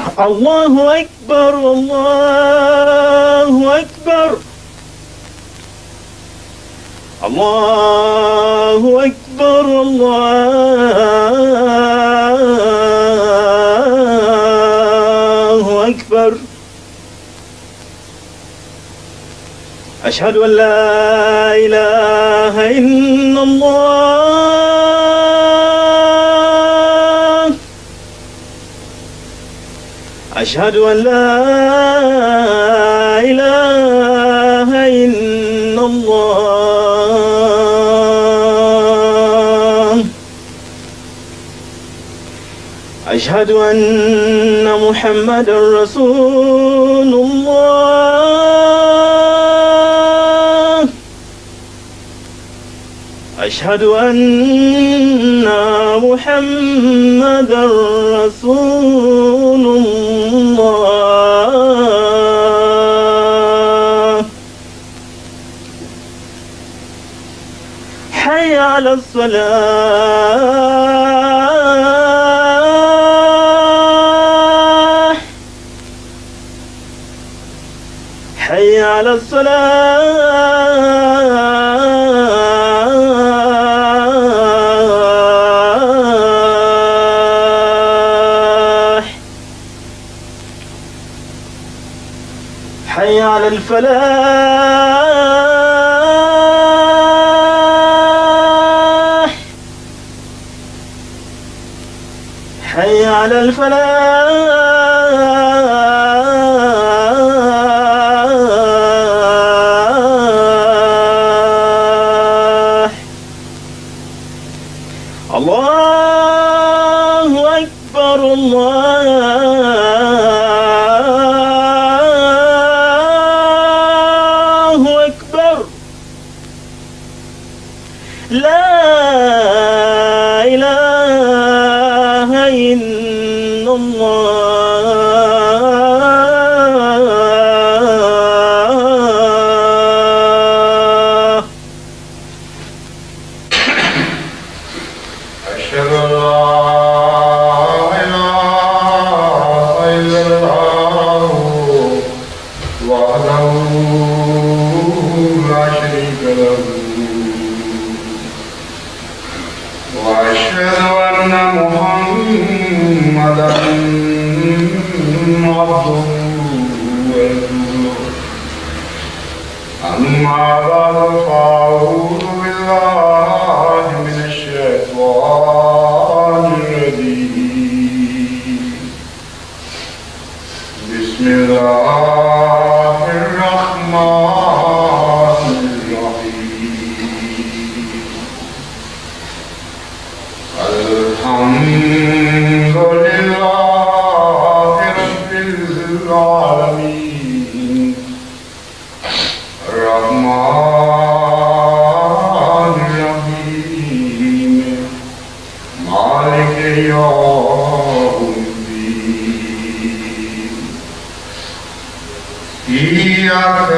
الله أكبر الله أكبر الله أكبر الله أكبر أشهد أن لا إله إلا الله أشهد أن لا إله إلا الله أشهد أن محمدا رسول الله أشهد أن محمدا رسول الله حي على الصلاة حي على الصلاة حي على الفلاح حي على الفلاح الله أكبر الله أكبر لا إله إلا الله أشهد أن لا إله إلا الله وحده لا شريك له وأشهد أن محمدا عبده ورسوله أما بعد فأعوذ بالله من الشيطان الرجيم بسم الله الرحمن الرحيم الحمد لله رب العالمين الرحمن الرحيم مالك يوم الدين إياك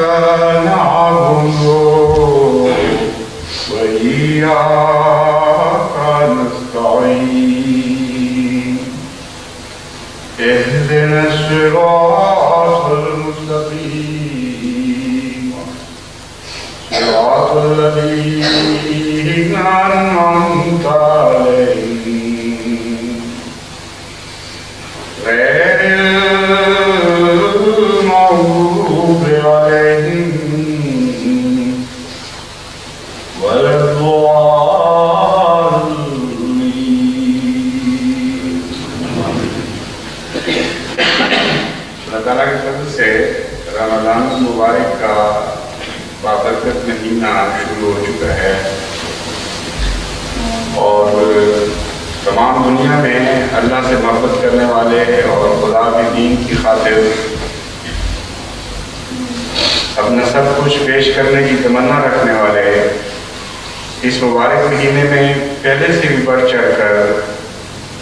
نعبد وإياك نستعين اهدنا الصراط المستقيم صراط الذين أنعمت عليهم غير المغضوب عليهم ولا الضالين. اللہ تعالیٰ کی طرف سے رمضان المبارک کا بابرکت مہینہ شروع ہو چکا ہے اور تمام دنیا میں اللہ سے محبت کرنے والے اور خدا کے دین کی خاطر اپنا سب کچھ پیش کرنے کی تمنا رکھنے والے اس مبارک مہینے میں پہلے سے بھی بڑھ چڑھ کر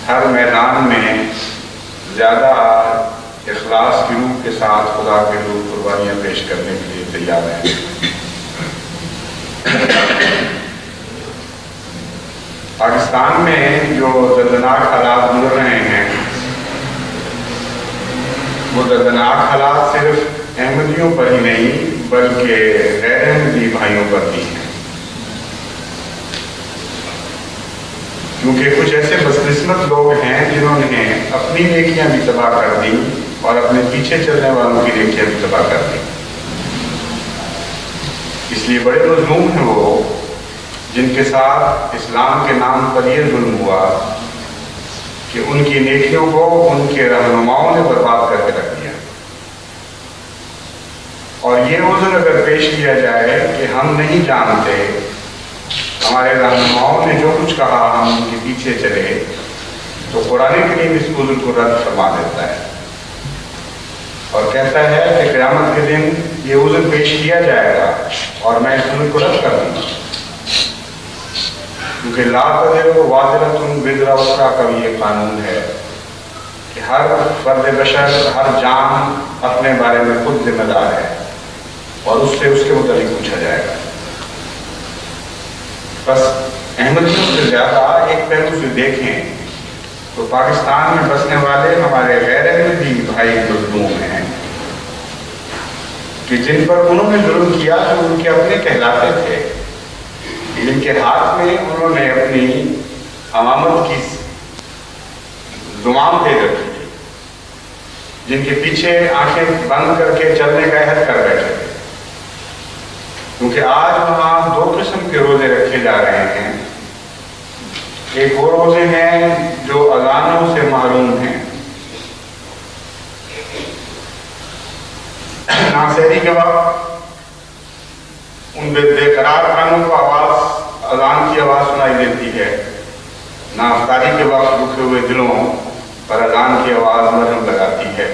ہر میدان میں زیادہ اخلاص کی روح کے ساتھ خدا کے روح قربانیاں پیش کرنے کے لیے تیار ہیں. پاکستان میں جو دردناک حالات گزر رہے ہیں وہ دردناک حالات صرف احمدیوں پر ہی نہیں بلکہ غیر احمدی بھائیوں پر بھی ہیں، کیونکہ کچھ ایسے بدقسمت لوگ ہیں جنہوں نے اپنی نیکیاں بھی تباہ کر دی اور اپنے پیچھے چلنے والوں کی نیکیاں بھی تباہ کر دی۔ اس لیے بڑے مظلوم ہیں وہ جن کے ساتھ اسلام کے نام پر یہ ظلم ہوا کہ ان کی نیکیوں کو ان کے رہنماؤں نے برباد کر کے رکھ دیا۔ اور یہ عذر اگر پیش کیا جائے کہ ہم نہیں جانتے، ہمارے رہنماؤں نے جو کچھ کہا ہم ان کے پیچھے چلے، تو قرآن کریم اس عذر کو رد فرما دیتا ہے اور کہتا ہے کہ قیامت کے دن یہ عذر پیش کیا جائے گا اور میں اس عذر کو رد کر دوں گا، کیونکہ لا تزر وازرۃ وزر اخری کا بھی یہ قانون ہے کہ ہر فرد بشر، ہر جان اپنے بارے میں خود ذمہ دار ہے اور اس سے اس کے متعلق پوچھا جائے گا۔ بس احمدیوں سے زیادہ ایک پہلو سے دیکھیں تو پاکستان میں بسنے والے ہمارے غیر احمدی بھائی مظلوم ہیں کہ جن پر انہوں نے ظلم کیا جو ان کے اپنے کہلاتے تھے، جن کے ہاتھ میں انہوں نے اپنی امامت کی زمام دے رکھی تھی، جن کے پیچھے آنکھیں بند کر کے چلنے کا عہد کر بیٹھے تھے، کیونکہ آج وہاں دو قسم کے روزے رکھے جا رہے ہیں۔ ایک وہ روزے ہیں جو اذانوں سے محروم ہیں، نہ سحری کے وقت ان بے قرار کانوں کو اذان کی آواز سنائی دیتی ہے، نہ افطاری کے وقت دکھے ہوئے دلوں پر اذان کی آواز مرہم لگاتی ہے۔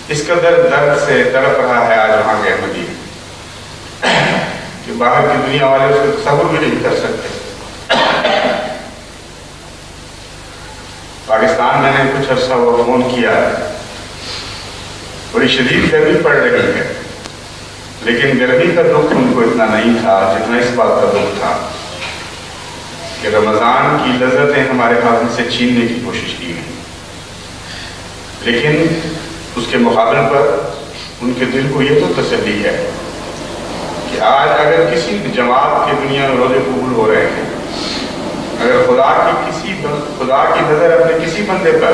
اس قدر درد سے تڑپ رہا ہے آج وہاں کے احمدی کہ باہر کی دنیا والے اس کو تصور بھی نہیں کر سکتے۔ پاکستان میں نے کچھ عرصہ وہ فون کیا، بڑی شدید گرمی پڑ رہی ہے، لیکن گرمی کا دکھ ان کو اتنا نہیں تھا جتنا اس بات کا دکھ تھا کہ رمضان کی لذتیں ہمارے ہاتھ سے چھیننے کی کوشش کی گئی، لیکن اس کے مقابل پر ان کے دل کو یہ تو تسلی ہے کہ آج اگر کسی جماعت کی دنیا میں روزے قبول ہو رہے ہیں، اگر خدا کی نظر اپنے کسی بندے پر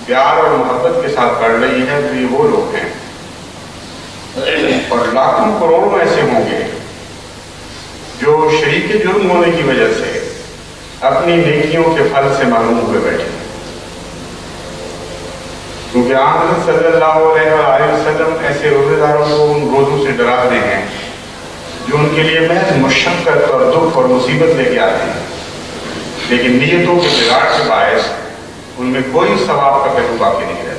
پیار اور محبت کے ساتھ پڑ رہی ہے تو یہ وہ لوگ ہیں، اور لاکھوں کروڑوں ایسے ہوں گے جو شریک جرم ہونے کی وجہ سے اپنی نیکیوں کے پھل سے محروم ہوئے بیٹھے ہیں، کیونکہ حضرت صلی اللہ علیہ وآلہ وسلم ایسے روزے داروں کو ان روزوں سے ڈراتے ہیں جو ان کے لیے محض مشقت اور دکھ اور مصیبت لے کے آتے ہیں، لیکن نیتوں کے بگاڑ کے باعث ان میں کوئی ثواب کا پہلو باقی نہیں رہتا۔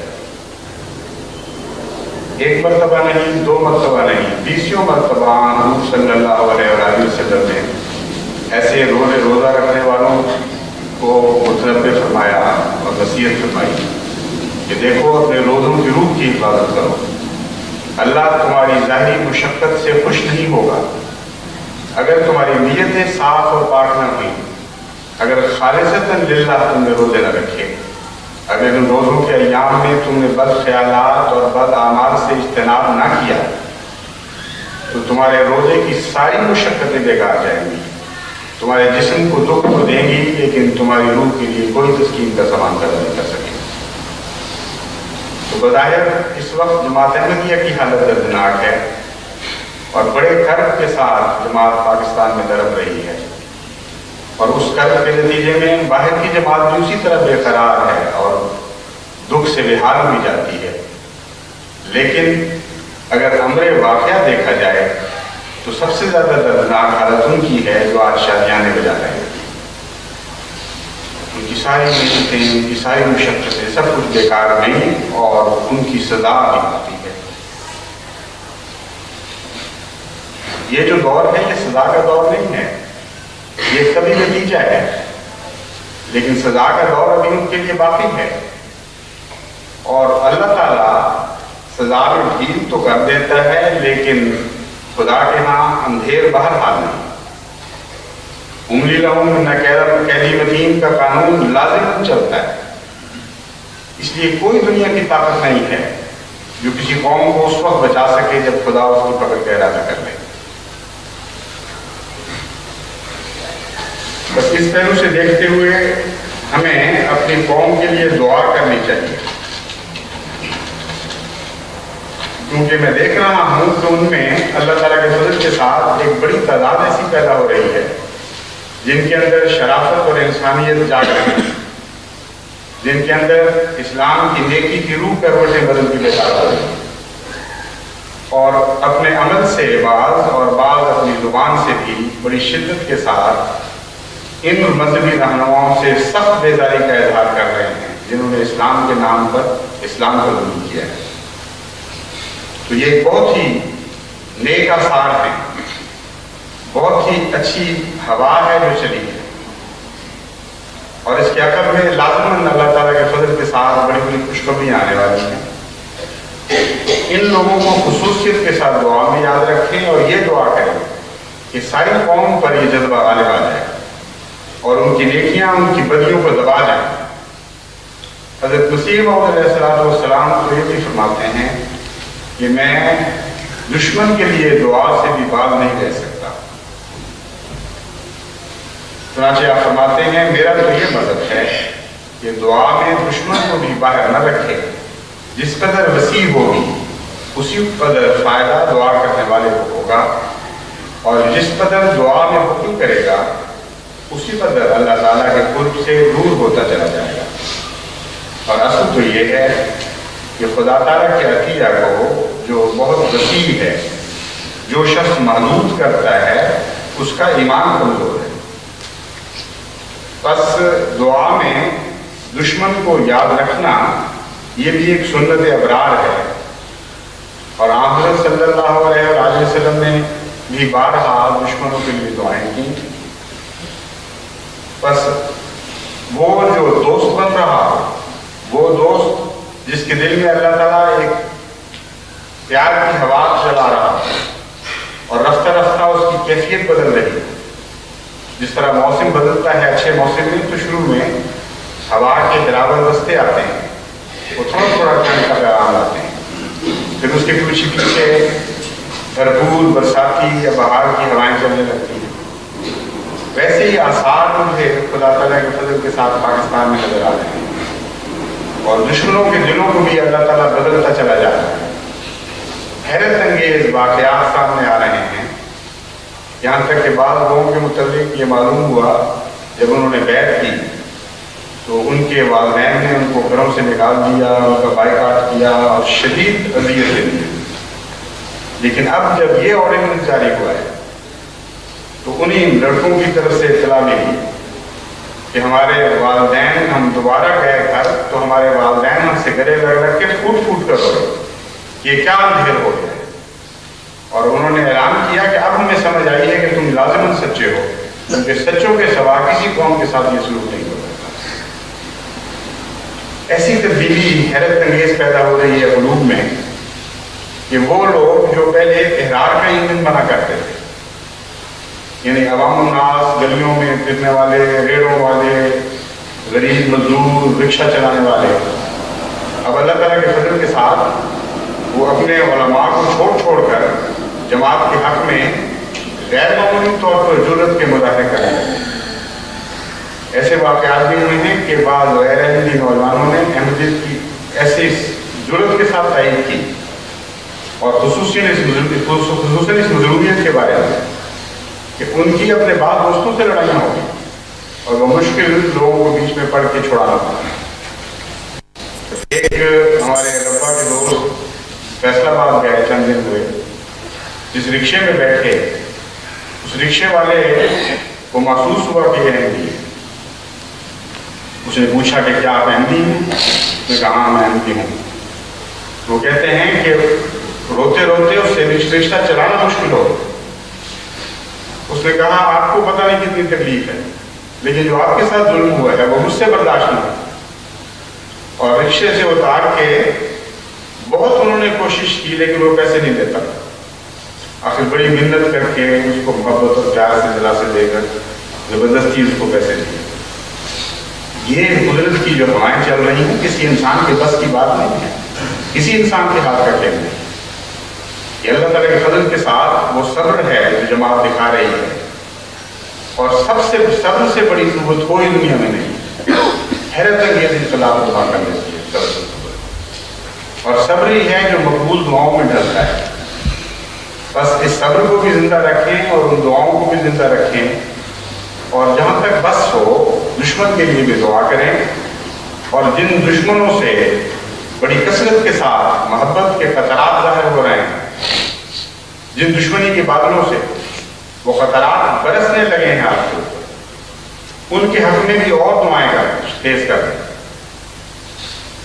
ایک مرتبہ نہیں، دو مرتبہ نہیں، 20 مرتبہ حضور صلی اللہ علیہ وآلہ وسلم نے ایسے روزہ رکھنے والوں کو متنبہ فرمایا اور نصیحت فرمائی کہ دیکھو اپنے روزوں کی روح کی حفاظت کرو، اللہ تمہاری ظاہری مشقت سے خوش نہیں ہوگا اگر تمہاری نیتیں صاف اور پاک نہ ہوئی، اگر خالصتاً للہ تم نے روزے نہ رکھے، اگر ان روزوں کے ایام میں تم نے بد خیالات اور بد اعمال سے اجتناب نہ کیا تو تمہارے روزے کی ساری مشقتیں بیکار جائیں گی، تمہارے جسم کو دکھ تو دیں گی لیکن تمہاری روح کے لیے کوئی تسکین کا سامان پیدا نہیں کر سکے۔ تو بظاہر اس وقت جماعت احمدیہ کی حالت دردناک ہے اور بڑے کرب کے ساتھ جماعت پاکستان میں درب رہی ہے، اور اس کرب کے نتیجے میں باہر کی جماعت بھی اسی طرح بے قرار ہے اور دکھ سے بے حال ہوئی جاتی ہے۔ لیکن اگر امر واقعہ دیکھا جائے تو سب سے زیادہ دردناک حالت ان کی ہے جو آج شادیانے بجا رہے ہیں، ان کی ساری محنتیں، ان کی ساری مشقتیں سب کچھ بیکار نہیں اور ان کی سزا بھی آتی ہے۔ یہ جو دور ہے یہ سزا کا دور نہیں ہے، یہ کبھی نتیجہ ہے، لیکن سزا کا دور ابھی ان کے لیے باقی ہے، اور اللہ تعالیٰ سزا میں ڈھیل تو کر دیتا ہے لیکن خدا کے ہاں اندھیر بہرحال نہیں۔ املی لہم نہ قیدی متین کا قانون لازم چلتا ہے، اس لیے کوئی دنیا کی طاقت نہیں ہے جو کسی قوم کو اس وقت بچا سکے جب خدا اس کی پکڑ کا ارادہ کر لے۔ بس اس پہلو سے دیکھتے ہوئے ہمیں اپنی قوم کے لیے دعا کرنی چاہیے، کیونکہ میں دیکھ رہا ہوں کہ ان میں اللہ تعالیٰ کے فضل کے ساتھ ایک بڑی تعداد ایسی پیدا ہو رہی ہے جن کے اندر شرافت اور انسانیت جاگ رہی ہے، جن کے اندر اسلام کی نیکی کی روح کروٹیں بدلتی بیدار ہو رہی ہیں، اور اپنے عمل سے بعض اور بعض اپنی زبان سے بھی بڑی شدت کے ساتھ ان مذہبی رہنماؤں سے سخت بیزاری کا اظہار کر رہے ہیں جنہوں نے اسلام کے نام پر اسلام کو قبول کیا ہے۔ تو یہ ایک بہت ہی نیک آثار ہے، بہت ہی اچھی ہوا ہے جو چلی ہے، اور اس کے عقب میں لازماً اللہ تعالیٰ کے فضل کے ساتھ بڑی بڑی خوشخبریاں آنے والی ہیں۔ ان لوگوں کو خصوصیت کے ساتھ دعا میں یاد رکھیں اور یہ دعا کریں کہ ساری قوم پر یہ جذبہ غالب آ جائے اور ان کی نیکیاں ان کی بدیوں کو دبا جائیں۔ حضرت مسیح موعود علیہ السلام تو یہ بھی فرماتے ہیں کہ میں دشمن کے لیے دعا سے بھی باز نہیں رہ سکتا۔ چنانچہ آپ فرماتے ہیں میرا تو یہ مذہب ہے کہ دعا میں دشمن کو بھی باہر نہ رکھے، جس قدر وسیع ہوگی اسی قدر فائدہ دعا کرنے والے کو ہوگا، اور جس قدر دعا میں حکم کرے گا اسی قدر اللہ تعالیٰ کے قرب سے دور ہوتا چلا جائے گا۔ اور اصل تو یہ ہے کہ خدا تعالیٰ کے عطیہ کو جو بہت وسیع ہے، جو شخص محدود کرتا ہے اس کا ایمان کمزور ہے۔ بس دعا میں دشمن کو یاد رکھنا یہ بھی ایک سنت ابرار ہے، اور حضرت صلی اللہ علیہ وآلہ وسلم نے بھی بارہا دشمنوں کے لیے دعائیں کی۔ بس وہ جو دوست بن رہا، وہ دوست جس کے دل میں اللہ تعالیٰ ایک پیار کی ہوا چلا رہا اور رفتہ رفتہ اس کی کیفیت بدل رہی، جس طرح موسم بدلتا ہے، اچھے موسم میں تو شروع میں ہوا کے ہلاول رستے آتے ہیں، وہ تھوڑا تھوڑا ٹھنڈ کا پیغام آتے ہیں، پھر اس کے پیچھے پیچھے بھرپور برساتی یا بہار کی ہوائیں چلنے لگتی ہیں۔ ویسے ہی آثار مجھے خدا تعالیٰ کے فضل کے ساتھ پاکستان میں نظر آ رہے ہیں، اور دشمنوں کے دلوں کو بھی اللہ تعالیٰ بدلتا چلا جا رہا ہے۔ حیرت انگیز واقعات سامنے آ رہے ہیں، یہاں تک کہ بعض لوگوں کے متعلق یہ معلوم ہوا جب انہوں نے بیعت کی تو ان کے والدین نے ان کو گھروں سے نکال دیا، ان کا بائیکاٹ کیا اور شدید اذیتیں دی۔ لیکن اب جب یہ آرڈیننس جاری ہوا ہے تو انہیں لڑکوں کی طرف سے اطلاع ملی کہ ہمارے والدین، ہم دوبارہ گئے گھر تو ہمارے والدین ہم سے گلے لگ لگ کے پھوٹ پھوٹ کر روئے، یہ کیا اندھیر ہو گیا ہے۔ اور انہوں نے اعلان کیا کہ اب ہمیں سمجھ آئی ہے کہ تم لازماً سچے ہو، کیونکہ سچوں کے سوا کسی قوم کے ساتھ یہ سلوک نہیں ہو سکتا۔ ایسی تبدیلی حیرت انگیز پیدا ہو رہی ہے قلوب میں کہ وہ لوگ جو پہلے احرار کا ایندھن بنا کرتے تھے، یعنی عوام الناس، گلیوں میں پھرنے والے، ریڑوں والے، غریب مزدور، رکشہ چلانے والے، اب اللہ تعالیٰ کے فضل کے ساتھ وہ اپنے علماء کو چھوڑ چھوڑ کر جماعت کے حق میں غیر معمولی طور پر جرأت کے مظاہرے کرنے لگے۔ ایسے واقعات بھی ہوئے ہیں کہ بعض غیر احمدی نوجوانوں نے احمدیت کی ایسی جرأت کے ساتھ تائید کی، اور خصوصاً اس مظلومیت کے بارے میں کہ ان کی اپنے بعض دوستوں سے لڑائیاں ہو گئی اور وہ مشکل لوگوں کو بیچ میں پڑھ کے چھڑانا پڑا۔ ایک ہمارے ربا کے دوست فیصل آباد گئے، چند دن ہوئے، جس رکشے میں بیٹھے اس رکشے والے کو محسوس ہوا کہ یہ احمدی ہے۔ اس نے پوچھا کہ کیا آپ احمدی ہیں؟ اس نے کہا ہاں میں احمدی ہوں۔ وہ کہتے ہیں کہ روتے روتے اس سے رشتہ چلانا مشکل ہو گیا۔ اس نے کہا آپ کو پتہ نہیں کتنی تکلیف ہے، لیکن جو آپ کے ساتھ ظلم ہوا ہے وہ مجھ سے برداشت نہیں ہوا، اور رکشے سے اتار کے بہت انہوں نے کوشش کی لیکن وہ پیسے نہیں دیتا۔ آخر بڑی محنت کر کے اس کو محبت اور پیار سے دلاسے دے کر زبردستی اس کو پیسے دیے۔ یہ قدرت کی جو ہوائیں چل رہی ہیں کسی انسان کے بس کی بات نہیں ہے، کسی انسان کے ہاتھ کا کھیل نہیں۔ یہ اللہ تعالیٰ کے فضل کے ساتھ وہ صبر ہے جو جماعت دکھا رہی ہے، اور صبر سے بڑی قوت کوئی دنیا میں نہیں۔ حیرت انگیز انقلاب دعا کر لیتی ہے صبر، اور صبر ہی ہے جو مقبول دعاؤں میں ڈلتا ہے۔ بس اس صبر کو بھی زندہ رکھیں اور ان دعاؤں کو بھی زندہ رکھیں، اور جہاں تک بس ہو دشمن کے لیے بھی دعا کریں، اور جن دشمنوں سے بڑی کثرت کے ساتھ محبت کے قطرات ظاہر ہو رہے ہیں، جن دشمنی کے بادلوں سے وہ قطرات برسنے لگے ہیں آپ کے اوپر، ان کے حق میں بھی اور دعائیں تیز کر دیں۔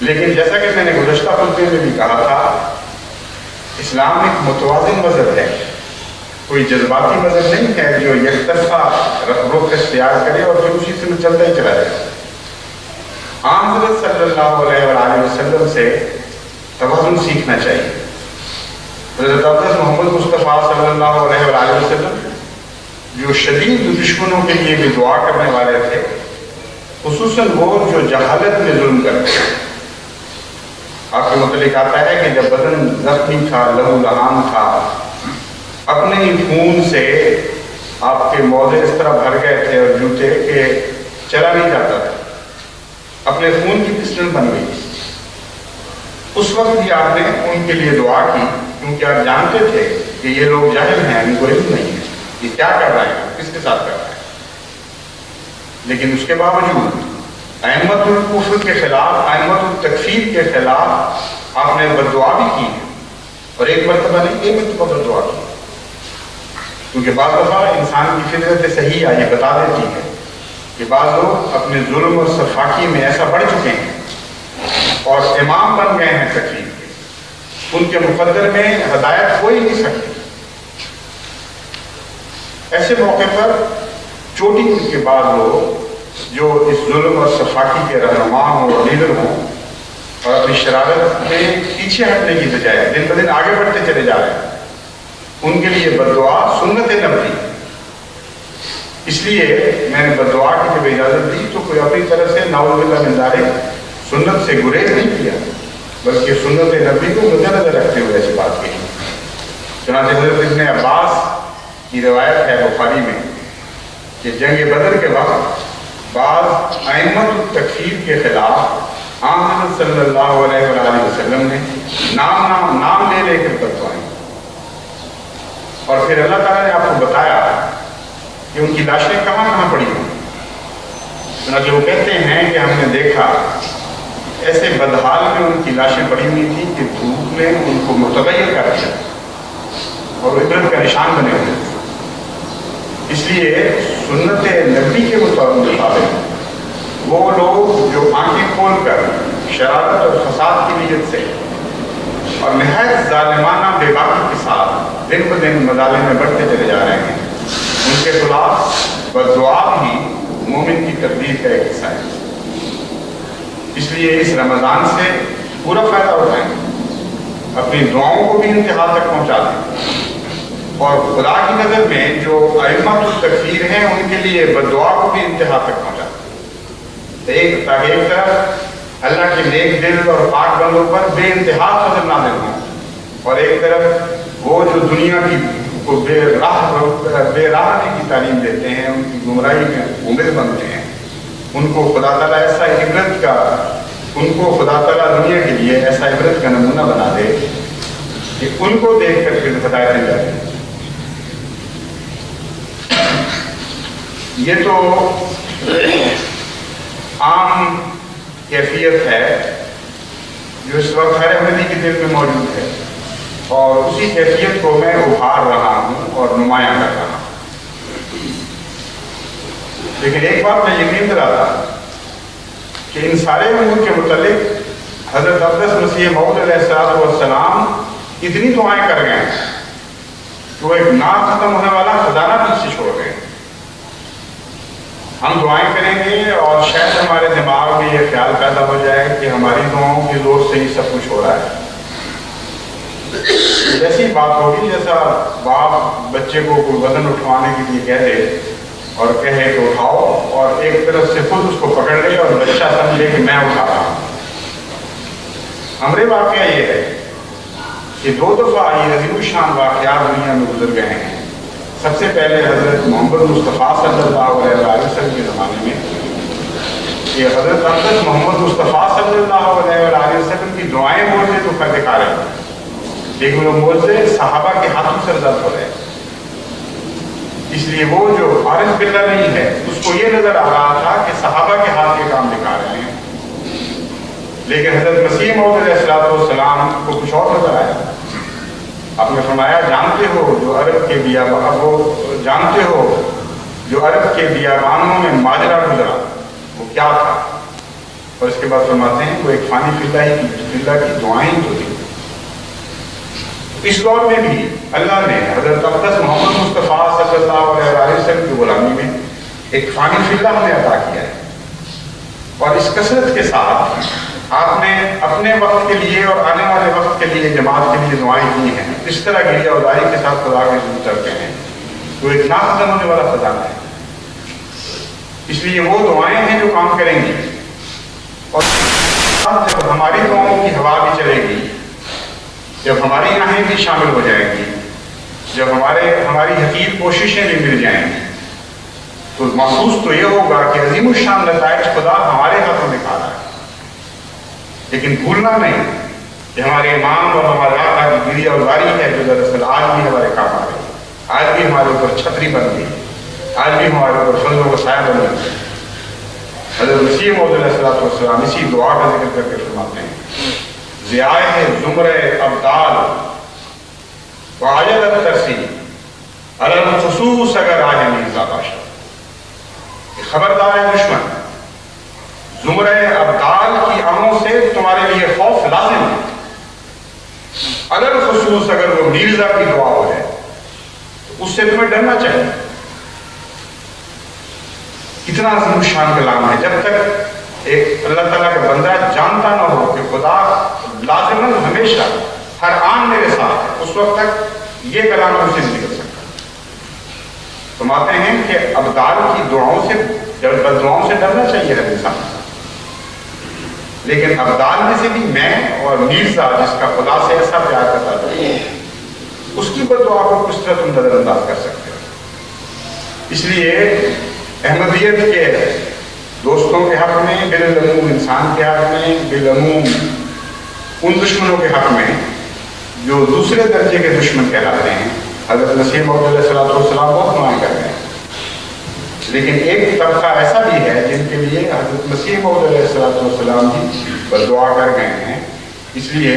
لیکن جیسا کہ میں نے گزشتہ خطبے میں بھی کہا تھا، اسلام ایک متوازن مذہب ہے، کوئی جذباتی مذہب نہیں ہے جو یک طرفہ رخ اختیار کرے اور پھر اسی سے چلتا ہی چلا جائے۔ عام حضرت صلی اللہ علیہ وآلہ وسلم سے توازن سیکھنا چاہیے۔ حضرت اقدس محمد مصطفیٰ صلی اللہ علیہ وآلہ وسلم جو شدید دشمنوں کے لیے بھی دعا کرنے والے تھے، خصوصاً وہ جو جہالت میں ظلم کرتے ہیں۔ آپ کے متعلق آتا ہے کہ جب بدن زخمی تھا، لہو لہان تھا، اپنے ہی خون سے آپ کے موزے اس طرح بھر گئے تھے اور جوتے کہ چلا نہیں جاتا تھا، اپنے خون کی پسٹن بن گئی۔ اس وقت بھی آپ نے ان کے لیے دعا کی، کیونکہ آپ جانتے تھے کہ یہ لوگ جاہل ہیں، ان کو علم نہیں ہے یہ کیا کر رہے ہیں، کس کے ساتھ کر رہے ہیں۔ لیکن اس کے باوجود ائمۃ الکفر کے خلاف، ائمۃ التکفیر کے خلاف آپ نے بددعا بھی کی ہے، اور ایک مرتبہ نہیں، ایک مرتبہ بددعا کی، کیونکہ بعض دفعہ انسان کی فطرت صحیح یہ بتا دیتی ہے کہ بعض لوگ اپنے ظلم اور سفاکی میں ایسا بڑھ چکے ہیں اور امام بن گئے ہیں تکفیر کے، ان کے مقدر میں ہدایت ہو ہی نہیں سکتی۔ ایسے موقع پر چوٹی ان کے بعد لوگ جو اس ظلم اور سفاکی کے رہنما ہوں اور لیڈر ہوں، اور اپنی شرارت میں پیچھے ہٹنے کی بجائے دن بدن آگے بڑھتے چلے جا رہے ہیں، ان کے لیے بددعا سنت نبوی۔ اس لیے میں نے بددعا کی جب اجازت دی تو کوئی اپنی طرف سے نعوذ باللہ من ذالک سنت سے گریز نہیں کیا، بلکہ سنت نبوی کو مد نظر رکھتے ہوئے ایسی بات کہی۔ چنانچہ حضرت ابن عباس کی روایت ہے بخاری میں کہ جنگ بدر کے وقت بعض ائمۃ التکفیر کے خلاف حضرت صلی اللہ علیہ وآلہ وسلم نے نام لے کر بددعائیں، اور پھر اللہ تعالیٰ نے آپ کو بتایا کہ ان کی لاشیں کہاں پڑی ہوں۔ چنانچہ وہ کہتے ہیں کہ ہم نے دیکھا ایسے بدحال میں ان کی لاشیں پڑی ہوئی تھی کہ دھوپ نے ان کو متغیر کر دیا اور وہ عبرت کا نشان بنے ہوئے تھے۔ اس لیے سنت نبی کے مطابق وہ لوگ جو آنکھیں کھول کر شرارت اور فساد کی نیت سے اور نہایت ظالمانہ بے باکی کے ساتھ دن بدن مظالم میں بڑھتے چلے جا رہے ہیں، ان کے خلاف بددعا بھی مومن کی تقدیر کا ایک حصہ ہے۔ اس لیے اس رمضان سے پورا فائدہ اٹھائیں، اپنی دعاؤں کو بھی انتہا تک پہنچا دیں، اور خدا کی نظر میں جو ائمۃ التکفیر ہیں ان کے لیے بددعا کو بھی انتہا تک پہنچا دیں، تاکہ ایک طرف اللہ کے نیک دل اور پاک بندوں پر بے انتہا فضل نازل ہوں، اور ایک طرف وہ جو دنیا کی کو بے راہنے کی تعلیم دیتے ہیں، ان کی گمراہی میں عمر بنتے ہیں، ان کو خدا تعالیٰ ایسا عبرت کا، ان کو خدا تعالیٰ دنیا کے لیے ایسا عبرت کا نمونہ بنا دے کہ ان کو دیکھ کر پھر ہدایتیں جائیں۔ یہ تو عام کیفیت ہے جو اس وقت ہر احمدی کے دل میں موجود ہے، اور اسی کیفیت کو میں ابھار رہا ہوں اور نمایاں کر رہا ہوں۔ لیکن ایک بات میں یقین دلاتا کہ ان سارے امور کے متعلق حضرت اقدس مسیح موعود علیہ السلام اتنی دعائیں کر گئے کہ وہ ایک نا ختم ہونے والا خزانہ پیچھے چھوڑ گئے۔ ہم دعائیں کریں گے اور شاید ہمارے دماغ میں یہ خیال پیدا ہو جائے کہ ہماری دعاؤں کے زور سے ہی سب کچھ ہو رہا ہے۔ ایسی بات ہوگی جیسا باپ بچے کو کوئی وزن اٹھوانے کے لیے کہہ دے اور کہے تو اٹھاؤ، اور ایک طرف سے خود اس کو پکڑ لے اور بچہ سمجھے کہ میں اٹھا رہا ہوں۔ ہمارے واقعہ یہ ہے کہ 2 دفعہ یہ عظیم الشان واقعات دنیا میں گزر گئے ہیں۔ سب سے پہلے حضرت محمد مصطفیٰ صلی اللہ علیہ وسلم کے زمانے میں کہ حضرت اقدس محمد مصطفیٰ صلی اللہ علیہ وسلم کی دعائیں معجزے تو کر دکھا رہے ہیں، لیکن وہ معجزے صحابہ کے ہاتھوں سے رضا ہو رہے ہیں۔ اس لیے وہ جو عارف باللہ نہیں ہے اس کو یہ نظر آ رہا تھا کہ صحابہ کے ہاتھ کے کام دکھا رہے ہیں، لیکن حضرت مسیح موعود علیہ السلام کو کچھ اور نظر آیا۔ آپ نے فرمایا جانتے ہو جو عرب کے بیابانوں میں ماجرا گزرا وہ کیا تھا، اور اس کے بعد فرماتے ہیں وہ ایک فانی فلہ کی دعائیں تو تھی۔ اس دور میں بھی اللہ نے حضرت اقدس محمد مصطفیٰ صلی اللہ علیہ وسلم کی غلامی میں ایک فانی فلہ ہمیں عطا کیا ہے، اور اس کثرت کے ساتھ آپ نے اپنے وقت کے لیے اور آنے والے وقت کے لیے جماعت کے لیے دعائیں کی ہیں۔ اس طرح گریہ ازاری کے ساتھ خدا کے ذکر کرتے ہیں، وہ ایک ناختم ہونے والا خزانہ ہے۔ اس لیے وہ دعائیں ہیں جو کام کریں گی، اور جب ہماری دعاؤں کی ہوا بھی چلے گی، جب ہماری آہیں بھی شامل ہو جائیں گی، جب ہماری حقیق کوششیں بھی مل جائیں گی، تو محسوس تو یہ ہوگا کہ عظیم الشان نتائج خدا ہمارے ہاتھوں دکھا رہا ہے۔ لیکن بھولنا نہیں کہ ہمارے امام اور ہمارے آقا کی گریہ ازاری ہے جو دراصل آج بھی ہمارے کام آ رہی ہے، آج بھی ہمارے اوپر چھتری بن گئی، آج بھی ہمارے اوپر فضل و سایہ بن گئی۔ حضرت مسیح موعود علیہ السلام اسی دعا کا ذکر کر کے فرماتے ہیں ضیائے زمرہ ابدال وعجل الترسی علی الخصوص اگر آج میرزا باشد، خبردار ہے دشمن، زمرہ ابدال کی آنکھوں سے تمہارے لیے خوف لازم ہے، اگر خصوص اگر وہ میرزا کی دعا ہو جائے تو اس سے تمہیں ڈرنا چاہیے۔ کتنا عظیم شان کلام ہے، جب تک ایک اللہ تعالیٰ کا بندہ جانتا نہ ہو کہ خدا لازماً ہمیشہ ہر آن میرے ساتھ ہے، اس وقت تک یہ کلام ہم سے نہیں نکل سکتا۔ فرماتے ہیں کہ ابدال کی دعاؤں سے بد دعاؤں سے ڈرنا چاہیے ہر انسان، لیکن ابدال میں سے بھی میں اور میرزا جس کا خدا سے ایسا پیار کرتا تھا اس کی بد دعا کو کس طرح تم نظر انداز کر سکتے ہو۔ اس لیے احمدیت کے دوستوں کے حق میں، بالعموم انسان کے حق میں، بالعموم ان دشمنوں کے حق میں جو دوسرے درجے کے دشمن کہلاتے ہیں، حضرت مسیح موعود علیہ السلام بہت دعائیں کر رہے ہیں، لیکن ایک طبقہ ایسا بھی ہے جن کے لیے حضرت مسیح موعود علیہ السلام بھی بددعا کر گئے ہیں۔ اس لیے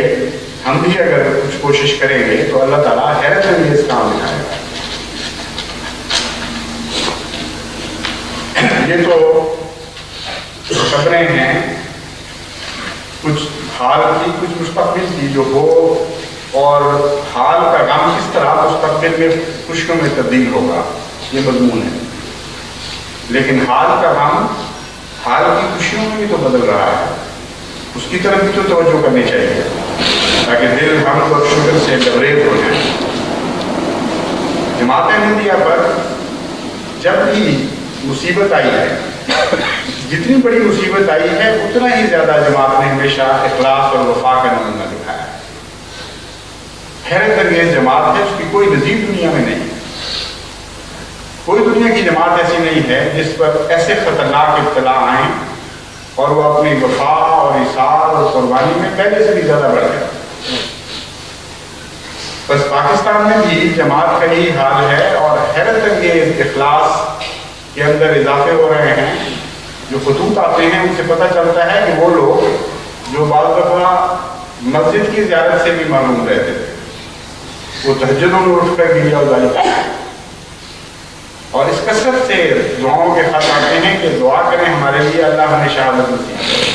ہم بھی اگر کچھ کوشش کریں گے تو اللہ تعالیٰ حیرت انگیز کام دکھائے گا۔ یہ تو خبریں ہیں کچھ حال کی، کچھ مستقبل کی جو ہو، اور حال کا غم کس طرح مستقبل میں خوشیوں میں تبدیل ہوگا، یہ مضمون ہے۔ لیکن حال کا غم حال کی خوشیوں میں بھی تو بدل رہا ہے، اس کی طرف بھی تو توجہ کرنی چاہیے تاکہ دل حمد اور شکر سے لبریز ہو جائے۔ جماعت احمدیہ پر جب بھی مصیبت آئی ہے، جتنی بڑی مصیبت آئی ہے اتنا ہی زیادہ جماعت نے ہمیشہ اخلاص اور وفا کا نمونہ دکھایا ہے۔ حیرت انگیز جماعت ہے، اس کی کوئی نظیر دنیا میں نہیں، کوئی دنیا کی جماعت ایسی نہیں ہے جس پر ایسے خطرناک ابتلا آئیں اور وہ اپنی وفا اور ایثار اور قربانی میں پہلے سے بھی زیادہ بڑھ گیا۔ بس پاکستان میں بھی جماعت کا یہی حال ہے، اور حیرت انگیز اخلاص کے اندر اضافے ہو رہے ہیں۔ جو خطوط آتے ہیں ان سے پتہ چلتا ہے کہ وہ لوگ جو بعض دفعہ مسجد کی زیارت سے بھی معلوم رہتے تھے، وہ تہجدوں میں اٹھ کر گریہ ازاری کرتے ہیں، اور اس کثرت سے دعاؤں کے خط آتے ہیں کہ دعا کریں ہمارے لیے، اللہ ہمیں شہادت نصیب کرے۔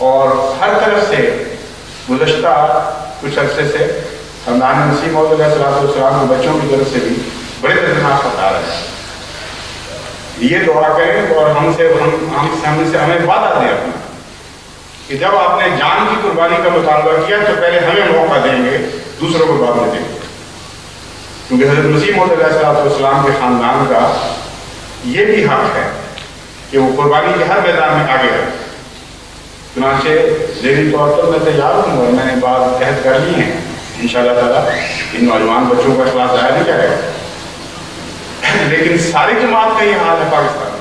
اور ہر طرف سے گزشتہ کچھ عرصے سے خاندان مسیح موعود علیہ السلام کے بچوں کی طرف سے بھی بڑے دردناک خط آ رہے ہیں۔ یہ دعا کریں اور ہمیں وعدہ دیں اپنا کہ جب آپ نے جان کی قربانی کا مطالبہ کیا تو پہلے ہمیں موقع دیں گے، دوسروں کو بعد میں دیں گے، کیونکہ حضرت مسیح موعود علیہ السلام کے خاندان کا یہ بھی حق ہے کہ وہ قربانی کے ہر میدان میں آگے رہے. چنانچہ ذہنی طور پر میں تیار ہوں اور میں نے بعض عہد کر لی ہیں انشاءاللہ تعالیٰ ان نوجوان بچوں کا اخلاص ضائع نہیں کرے گا. لیکن ساری جماعت کا یہ حال ہے پاکستان میں.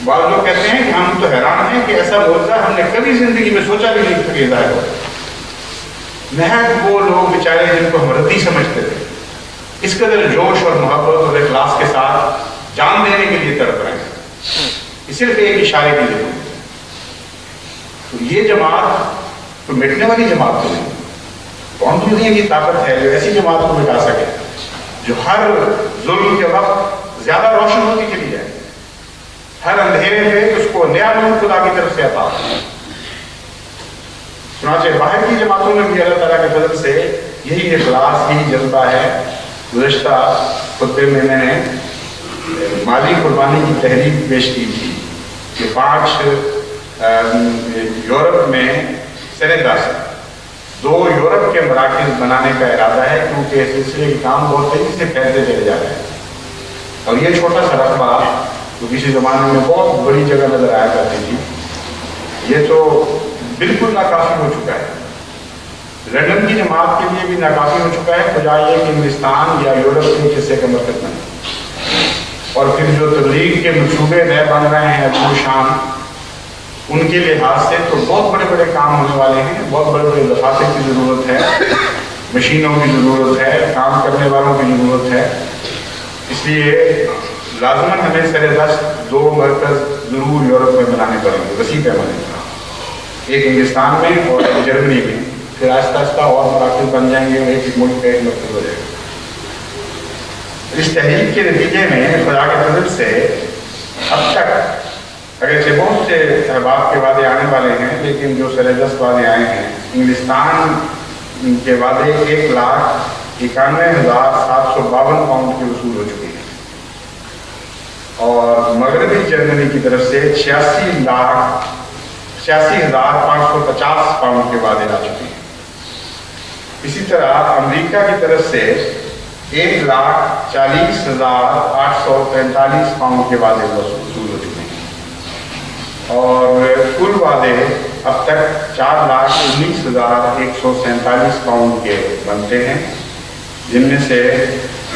بعض لوگ کہتے ہیں کہ ہم تو حیران ہیں کہ ایسا معجزہ ہم نے کبھی زندگی میں سوچا بھی نہیں تھا کہ ظاہر ہو. محض وہ لوگ بیچارے جن کو ہم ردی سمجھتے تھے اس قدر جوش اور محبت اور اخلاص کے ساتھ جان دینے کے لیے تڑپ رہے ہیں صرف ایک اشارے کے لیے. تو یہ جماعت تو مٹنے والی جماعت تو نہیں. کون سی دنیا کی طاقت ہے جو ایسی جماعت کو مٹا سکے جو ہر ظلم کے وقت زیادہ روشن ہوتی چلی جائے, ہر اندھیرے پہ اس کو نیا نور خدا کی طرف سے عطا. چنانچہ باہر کی جماعتوں میں بھی اللہ تعالیٰ کے فضل سے یہی اخلاص یہی جذبہ ہے. گزشتہ خطبے میں نے مالی قربانی کی تحریک پیش کی تھی کہ 5 یورپ میں سنہ 10 2 یورپ کے مراکز بنانے کا ارادہ ہے کیونکہ اس سلسلے کے کام بہت تیزی سے پھیلتے چلے جا رہے ہیں. اور یہ چھوٹا سا رقبہ جو کسی زمانے میں بہت بڑی جگہ نظر آیا کرتی تھی یہ تو بالکل ناکافی ہو چکا ہے. لندن کی جماعت کے لیے بھی ناکافی ہو چکا ہے بجائے یہ کہ ہندوستان یا یورپ کے ایک حصے کا مرکز بنے. اور پھر جو تبلیغ کے منصوبے نئے بن رہے ہیں ابو شام ان کے لحاظ سے تو بہت بڑے بڑے کام ہونے والے ہیں. بہت بڑے بڑے دفاتر کی ضرورت ہے, مشینوں کی ضرورت ہے, کام کرنے والوں کی ضرورت ہے. اس لیے لازماً ہمیں سر دست 2 مرکز ضرور یورپ میں بنانے پڑیں گے وسیع پیمانے پر, ایک ہندوستان میں اور ایک جرمنی میں. پھر آہستہ آہستہ اور مراکز بن جائیں گے, ایک ملک کا ایک مرکز ہو جائے گا. اس تحریک کے نتیجے میں خدا کے فضل سے اب تک اگرچہ بہت سے احباب کے وعدے آنے والے ہیں لیکن جو سر دست وعدے آئے ہیں انگلستان کے وعدے 1,91,752 پاؤنڈ کے وصول ہو چکے ہیں اور مغربی جرمنی کی طرف سے 86,550 پاؤنڈ کے وعدے آ چکے ہیں. اسی طرح امریکہ کی طرف سے 1,40,845 پاؤنڈ کے وعدے وصول ہو چکے ہیں اور کل وعدے اب تک 4,19,147 پاؤنڈ کے بنتے ہیں جن میں سے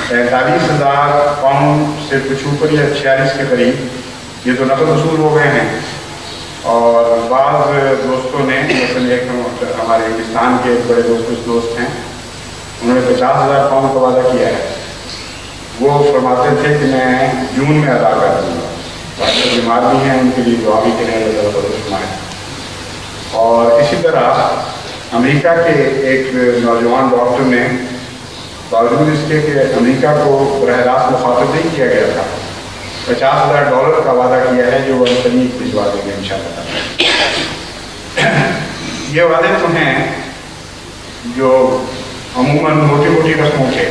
45,000 پاؤنڈ سے کچھ اوپر یا 46 کے قریب یہ تو نقد وصول ہو گئے ہیں. اور بعض دوستوں نے مثلا ایک ہمارے ہندوستان کے ایک بڑے دوست ہیں انہوں نے 50,000 پاؤنڈ کا وعدہ کیا ہے. وہ فرماتے تھے کہ میں جون میں ادا کر دوں گا. ڈاکٹر بیمار بھی ہیں ان کے لیے دعا بھی کریں فرمائیں. اور اسی طرح امریکہ کے ایک نوجوان ڈاکٹر نے باوجود اس کے کہ امریکہ کو براہ راست مخاطب نہیں کیا گیا تھا $50,000 کا وعدہ کیا ہے جو وہ قریب بھجوا دیں گے انشاءاللہ. یہ وعدے تو ہیں جو عموماً موٹی موٹی رقموں کے,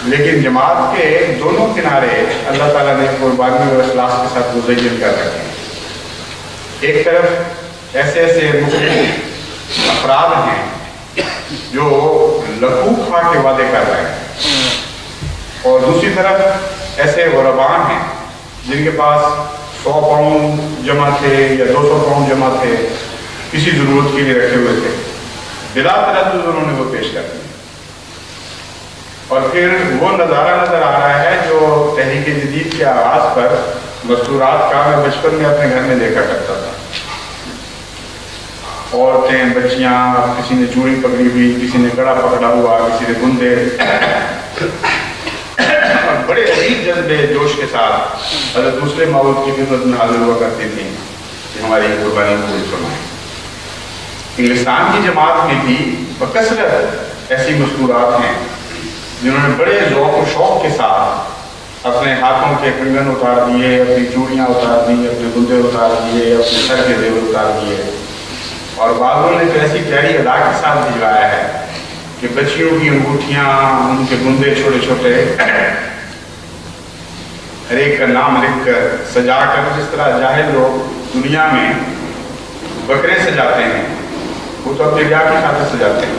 لیکن جماعت کے دونوں کنارے اللہ تعالیٰ نے قربانی اور اخلاص کے ساتھ مزین کر رکھے ہیں. ایک طرف ایسے مختلف افراد ہیں جو لکھو کھا کے وعدے کر رہے ہیں اور دوسری طرف ایسے غربان ہیں جن کے پاس 100 پاؤنڈ جمع تھے یا 200 پاؤنڈ جمع تھے, کسی ضرورت کے لیے رکھے ہوئے تھے, بلا تردد انہوں نے وہ پیش کر دی. اور پھر وہ نظارہ نظر آ رہا ہے جو تحریک جدید کے آغاز پر مستورات کا میں بچپن میں اپنے گھر میں دیکھا کرتا تھا. عورتیں, بچیاں, کسی نے چوڑی پکڑی ہوئی, کسی نے کڑا پکڑا ہوا, کسی نے گندے, بڑے عجیب جذبے جوش کے ساتھ حضرت دوسرے ماحول کی خدمت میں حاضر ہوا کرتی تھیں کہ ہماری قربانی قبول فرمائیں. انگلستان کی جماعت میں بھی بکثرت ایسی مستورات ہیں جنہوں نے بڑے ذوق و شوق کے ساتھ اپنے ہاتھوں کے کنگن اتار دیے, اپنی چوڑیاں اتار دی, اپنے گندے اتار دیے, اپنے سر کے زیور اتار دیے. اور بعضوں نے تو ایسی پیاری ادا کے ساتھ بھجوایا ہے کہ بچیوں کی انگوٹھیاں, ان کے گندے چھوٹے چھوٹے ہر ایک کا نام لکھ کر سجا کر, جس طرح جاہل لوگ دنیا میں بکرے سجاتے ہیں وہ تو اپنے بیاہ کی خاطر سجاتے ہیں.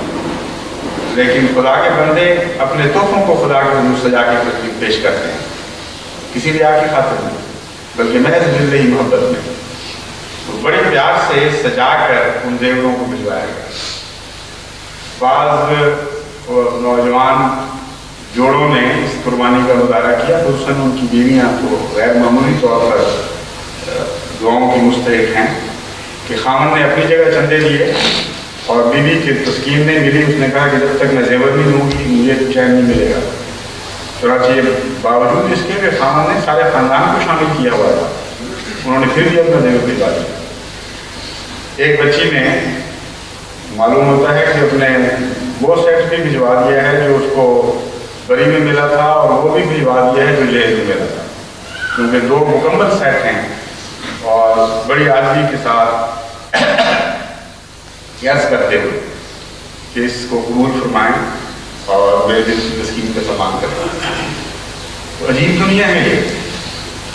لیکن خدا کے بندے اپنے تحفوں کو خدا کے حضور سجا کے پیش کرتے ہیں، کسی بھی کی خاطر نہیں بلکہ محض دل ہی محبت میں، تو بڑے پیار سے سجا کر ان زیوروں کو بھجوایا گیا۔ بعض نوجوان جوڑوں نے اس قربانی کا مظاہرہ کیا، خصوصاً ان کی بیویاں تو غیر معمولی طور پر دعاؤں کی مستحق ہیں کہ خامن نے اپنی جگہ چندے دیے اور بیوی کی تسکین نہیں ملی، اس نے کہا کہ جب تک میں زیور نہیں دوں گی مجھے چین نہیں ملے گا۔ چنانچہ باوجود اس کے کہ خامن نے سارے خاندان کو شامل کیا ہوا تھا، انہوں نے پھر بھی اپنا زیور بھجوا دیا۔ ایک بچی نے معلوم ہوتا ہے کہ اپنے وہ سیٹ بھی بھجوا دیا ہے جو اس کو بری میں ملا تھا، اور وہ بھی بھجوا دیا ہے جو جہیز میں ملا تھا، کیونکہ دو مکمل سیٹ ہیں، اور بڑی عاجزی کے ساتھ عرض کرتے ہوئے کہ اس کو قبول فرمائیں اور میرے دل کی تسکین کا سامان کریں۔ عجیب دنیا ہے یہ،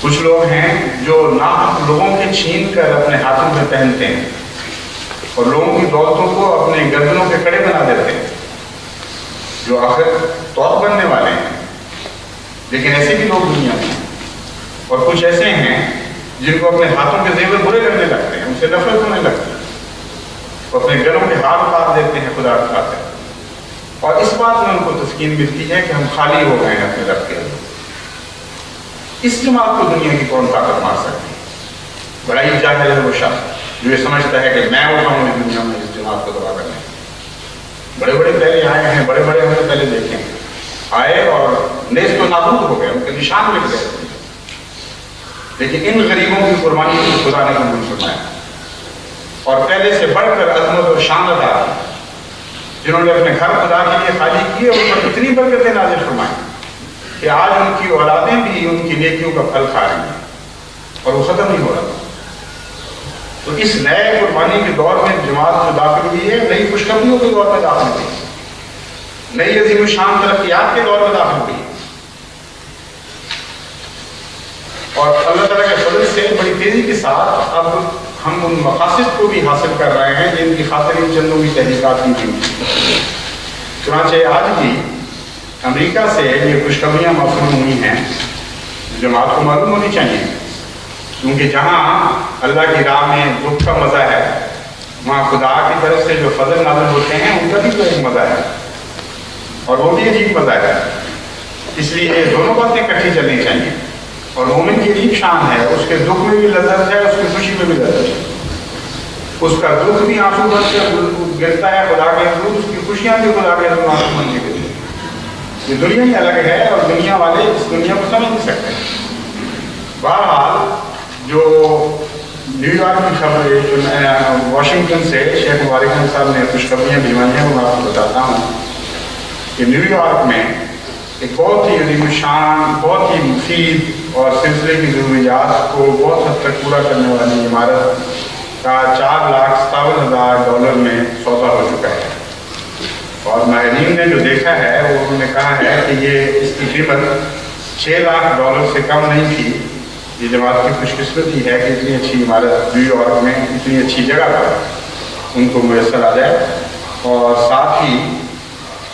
کچھ لوگ ہیں جو ناحق لوگوں کے چھین کر اپنے ہاتھوں میں پہنتے ہیں اور لوگوں کی دولتوں کو اپنے گردنوں کے کڑے بنا دیتے ہیں، جو آخر توق بننے والے ہیں، لیکن ایسے بھی لوگ دنیا میں ہیں۔ اور کچھ ایسے ہیں جن کو اپنے ہاتھوں کے زیور برے لگنے لگتے ہیں، ان سے نفرت ہونے لگتی ہے، وہ اپنے گلوں کے ہاتھ اتار دیتے ہیں خدا کے خاطر، اور اس بات میں ان کو تسکین ملتی ہے کہ ہم خالی ہو گئے ہیں اپنے رب کے اندر۔ اس جماعت کو دنیا کی کون طاقت مار سکتی ہے؟ بڑا ہی جاہل ہے وہ شخص جو یہ سمجھتا ہے کہ میں اٹھاؤں اس دنیا میں اس جماعت کو تباہ کرنے۔ بڑے بڑے پہلے آئے ہیں، بڑے بڑے ہم نے پہلے دیکھے ہیں، آئے اور نیست و نابود ہو گئے، ان کے نشان مٹ گئے، لیکن ان غریبوں کی قربانی کو خدا نے قبول فرمایا، اور پہلے سے بڑھ کر عظمت اور شان ادا کی، جنہوں نے اپنے گھر خدا کے لیے خالی کیے، ان پر اتنی برکتیں نازل فرمائیں کہ آج ان کی اولادیں بھی ان کی نیکیوں کا پھل کھا رہی ہیں، اور وہ ختم نہیں ہو رہا۔ تو اس نئے قربانی کے دور میں جماعت جو داخل ہوئی ہے، نئی خوشخبریوں کے دور میں داخل ہوئی، نئی عظیم الشان ترقیات کے دور میں داخل ہوئی، اور اللہ تعالیٰ کے فضل سے بڑی تیزی کے ساتھ اب ہم ان مقاصد کو بھی حاصل کر رہے ہیں جن کی خاطر ان چندوں کی تحقیقات کی تھی۔ چنانچہ آج بھی امریکہ سے یہ خوشخبریاں موصول ہوئی ہیں، جماعت کو معلوم ہونی چاہیے، کیونکہ جہاں اللہ کی راہ میں دکھ کا مزہ ہے، وہاں خدا کی طرف سے جو فضل نازل ہوتے ہیں ان کا بھی تو ایک مزہ ہے، اور وہ بھی عجیب مزہ ہے۔ اس لیے یہ دونوں باتیں اکٹھی چلنی چاہیے، اور مومن کی عجیب شان ہے، اس کے دکھ میں بھی لذت ہے، اس کی خوشی میں بھی لذت ہے، اس کا دکھ بھی آنسو بن کے گرتا ہے خدا کے حضور، اس کی خوشیاں بھی خدا کے حضور آنسو بن کے گرتی ہیں۔ یہ دنیا ہی الگ ہے، اور دنیا والے اس دنیا کو سمجھ نہیں سکتے۔ بہرحال جو نیو یارک کی خبر ہے، جو واشنگٹن سے شیخ مبارک خان صاحب نے خوشخبریاں بھجوائی ہیں، وہ میں آپ کو بتاتا ہوں کہ نیو یارک میں ایک بہت ہی عظیم الشان، بہت ہی مفید اور سلسلے کی ضروریات کو بہت حد تک پورا کرنے والی عمارت کا $4,57,000 میں سودا ہو چکا ہے، اور ماہرین نے جو دیکھا ہے وہ انہوں نے کہا ہے کہ یہ اس کی قیمت $6,00,000 سے کم نہیں تھی۔ یہ جماعت کی خوش قسمتی ہے کہ اتنی اچھی عمارت نیو یارک میں اتنی اچھی جگہ پر ان کو میسر آ جائے، اور ساتھ ہی